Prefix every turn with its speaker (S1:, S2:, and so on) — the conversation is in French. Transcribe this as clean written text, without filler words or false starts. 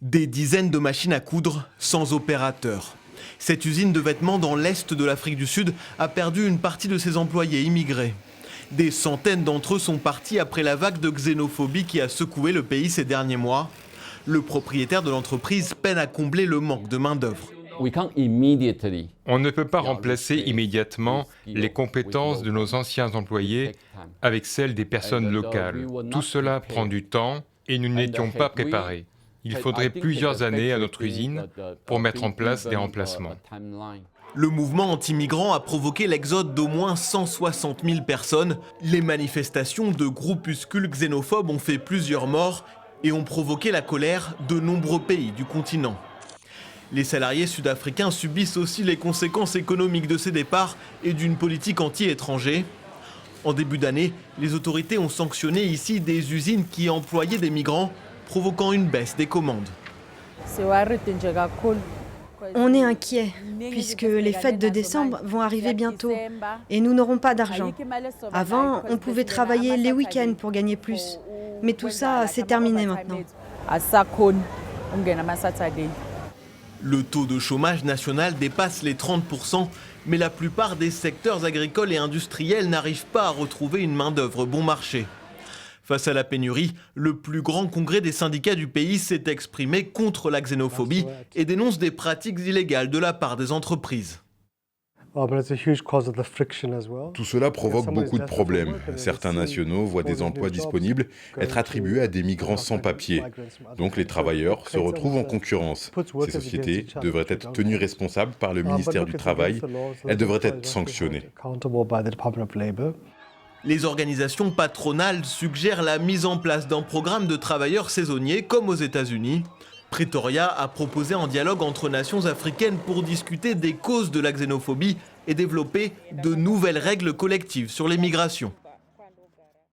S1: Des dizaines de machines à coudre sans opérateur. Cette usine de vêtements dans l'est de l'Afrique du Sud a perdu une partie de ses employés immigrés. Des centaines d'entre eux sont partis après la vague de xénophobie qui a secoué le pays ces derniers mois. Le propriétaire de l'entreprise peine à combler le manque de main-d'œuvre.
S2: On ne peut pas remplacer immédiatement les compétences de nos anciens employés avec celles des personnes locales. Tout cela prend du temps et nous n'étions pas préparés. Il faudrait plusieurs années à notre usine pour mettre en place des remplacements.
S1: Le mouvement anti-migrants a provoqué l'exode d'au moins 160 000 personnes. Les manifestations de groupuscules xénophobes ont fait plusieurs morts et ont provoqué la colère de nombreux pays du continent. Les salariés sud-africains subissent aussi les conséquences économiques de ces départs et d'une politique anti-étranger. En début d'année, les autorités ont sanctionné ici des usines qui employaient des migrants, provoquant une baisse des commandes.
S3: On est inquiets, puisque les fêtes de décembre vont arriver bientôt et nous n'aurons pas d'argent. Avant, on pouvait travailler les week-ends pour gagner plus, mais tout ça, c'est terminé maintenant.
S1: Le taux de chômage national dépasse les 30%, mais la plupart des secteurs agricoles et industriels n'arrivent pas à retrouver une main-d'œuvre bon marché. Face à la pénurie, le plus grand congrès des syndicats du pays s'est exprimé contre la xénophobie et dénonce des pratiques illégales de la part des entreprises.
S4: Tout cela provoque beaucoup de problèmes. Certains nationaux voient des emplois disponibles être attribués à des migrants sans papier. Donc les travailleurs se retrouvent en concurrence. Ces sociétés devraient être tenues responsables par le ministère du Travail. Elles devraient être sanctionnées.
S1: Les organisations patronales suggèrent la mise en place d'un programme de travailleurs saisonniers comme aux États-Unis. Pretoria a proposé un dialogue entre nations africaines pour discuter des causes de la xénophobie et développer de nouvelles règles collectives sur les migrations.